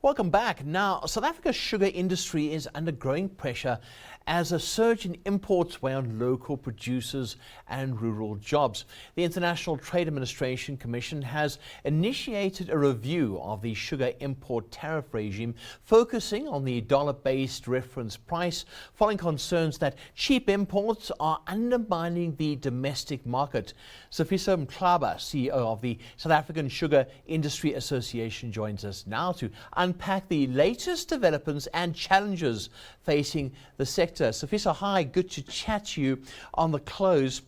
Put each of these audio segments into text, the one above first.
Welcome back. Now, South Africa's sugar industry is under growing pressure as a surge in imports weigh on local producers and rural jobs. The International Trade Administration Commission has initiated a review of the sugar import tariff regime, focusing on the dollar-based reference price, following concerns that cheap imports are undermining the domestic market. Sifiso Mhlaba, CEO of the South African Sugar Industry Association, joins us now to unpack the latest developments and challenges facing the sector. Sifiso, hi, good to chat to you on the close.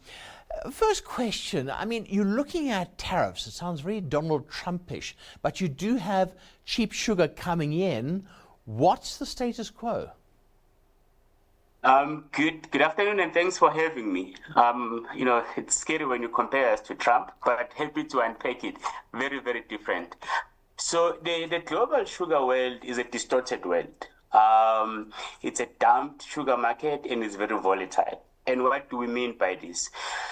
First question, I mean, you're looking at tariffs. It sounds very Donald Trumpish, but you do have cheap sugar coming in. What's the status quo? Good afternoon, and thanks for having me. It's scary when you compare us to Trump, but happy to unpack it. Very, very different. So the global sugar world is a distorted world. It's a dumped sugar market and it's very volatile. And what do we mean by this?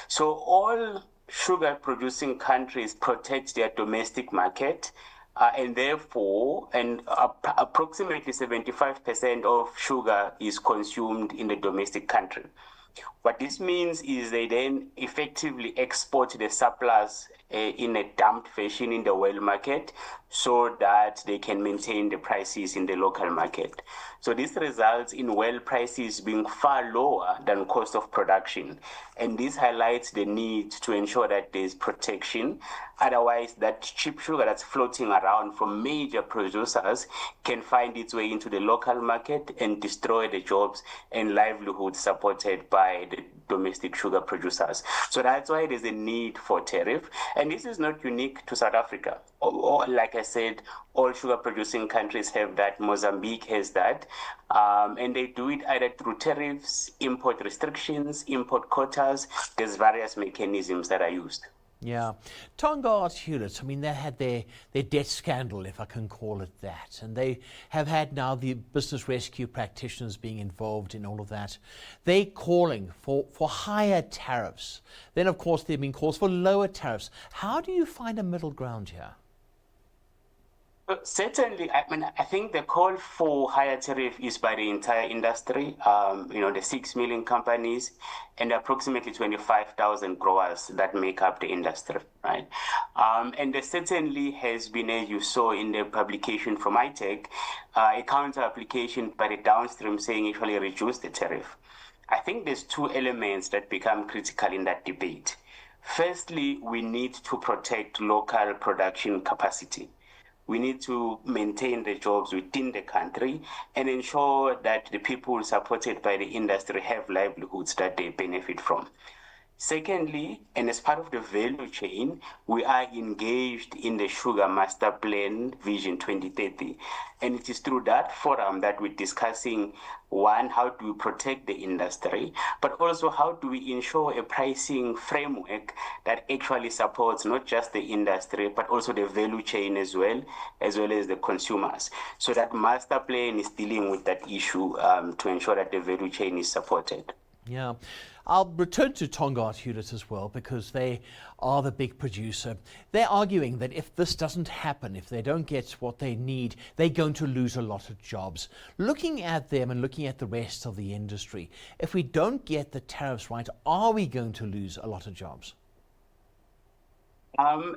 So all sugar producing countries protect their domestic market, and therefore, approximately 75% of sugar is consumed in the domestic country. What this means is they then effectively export the surplus in a dumped fashion in the world market so that they can maintain the prices in the local market. So this results in world prices being far lower than cost of production. And this highlights the need to ensure that there's protection. Otherwise, that cheap sugar that's floating around from major producers can find its way into the local market and destroy the jobs and livelihoods supported by the domestic sugar producers. So that's why there's a need for tariff. And this is not unique to South Africa. Like I said, all sugar producing countries have that. Mozambique has that. And they do it either through tariffs, import restrictions, import quotas. There's various mechanisms that are used. Yeah. Tongaat Hewlett, I mean, they had their debt scandal, if I can call it that. And they have had now the business rescue practitioners being involved in all of that. They're calling for higher tariffs. Then, of course, there have been calls for lower tariffs. How do you find a middle ground here? Certainly, I think the call for higher tariff is by the entire industry, the 6 million companies and approximately 25,000 growers that make up the industry, right? And there certainly has been, as you saw in the publication from ITEC, a counter application by the downstream saying actually reduce the tariff. I think there's two elements that become critical in that debate. Firstly, we need to protect local production capacity. We need to maintain the jobs within the country and ensure that the people supported by the industry have livelihoods that they benefit from. Secondly, and as part of the value chain, we are engaged in the Sugar Master Plan Vision 2030. And it is through that forum that we're discussing, one, how do we protect the industry, but also how do we ensure a pricing framework that actually supports not just the industry, but also the value chain as well as the consumers. So that master plan is dealing with that issue to ensure that the value chain is supported. Yeah, I'll return to Tongaat Hewlett as well because they are the big producer. They're arguing that if this doesn't happen, if they don't get what they need, they're going to lose a lot of jobs. Looking at them and looking at the rest of the industry, if we don't get the tariffs right, are we going to lose a lot of jobs?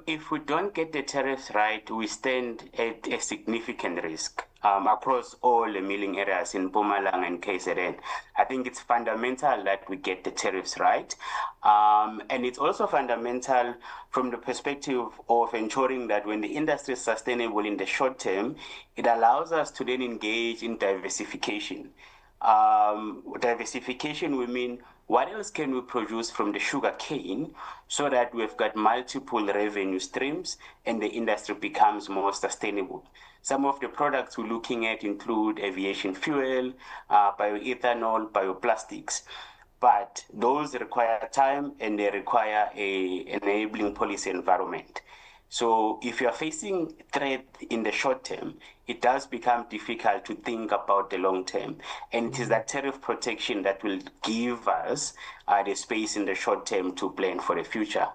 If we don't get the tariffs right, we stand at a significant risk across all the milling areas in Mpumalanga and KZN. I think it's fundamental that we get the tariffs right. And it's also fundamental from the perspective of ensuring that when the industry is sustainable in the short term, it allows us to then engage in diversification. Diversification, we mean what else can we produce from the sugar cane so that we've got multiple revenue streams and the industry becomes more sustainable. Some of the products we're looking at include aviation fuel, bioethanol, bioplastics. But those require time and they require an enabling policy environment. So if you're facing threat in the short term, it does become difficult to think about the long term. And it is that tariff protection that will give us the space in the short term to plan for the future.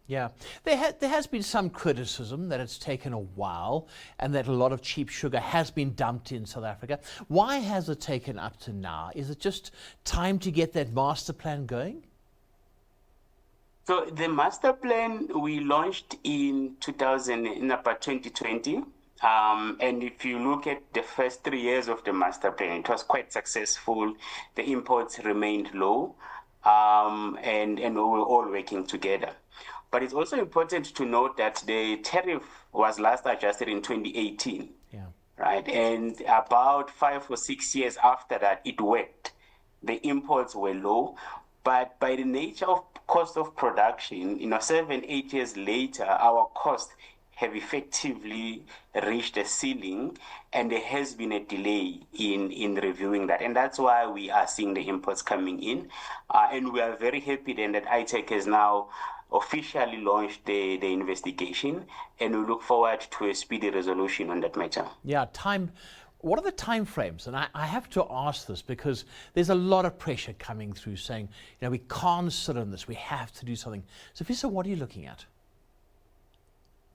Yeah, there has been some criticism that it's taken a while and that a lot of cheap sugar has been dumped in South Africa. Why has it taken up to now? Is it just time to get that master plan going? So the master plan we launched in about 2020. And if you look at the first 3 years of the master plan, it was quite successful. The imports remained low, and we were all working together. But it's also important to note that the tariff was last adjusted in 2018. Yeah. Right? And about 5 or 6 years after that, it worked. The imports were low, but by the nature of cost of production, 7, 8 years later, our costs have effectively reached a ceiling, and there has been a delay in reviewing that. And that's why we are seeing the imports coming in. And we are very happy then that ITEC has now officially launched the investigation, and we look forward to a speedy resolution on that matter. Yeah, what are the time frames? And I have to ask this because there's a lot of pressure coming through saying, we can't sit on this, we have to do something. Sifiso, what are you looking at?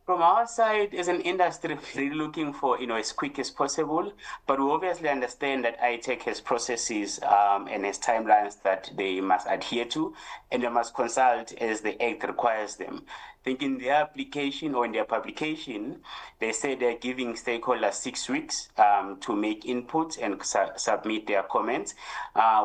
From our side, as an industry, we're really looking for as quick as possible, but we obviously understand that ITEC has processes and has timelines that they must adhere to, and they must consult as the Act requires them. I think in their application or in their publication, they say they're giving stakeholders 6 weeks to make inputs and submit their comments.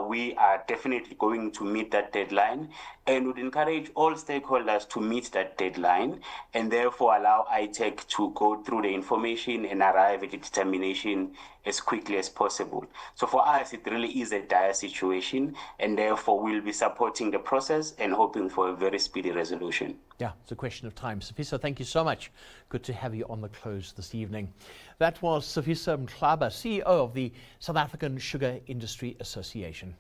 We are definitely going to meet that deadline, and would encourage all stakeholders to meet that deadline, and therefore allow ITEC to go through the information and arrive at a determination as quickly as possible. So for us, it really is a dire situation, and therefore we'll be supporting the process and hoping for a very speedy resolution. Yeah, it's a question of time. Sifiso, thank you so much. Good to have you on the close this evening. That was Sifiso Mhlaba, CEO of the South African Sugar Industry Association.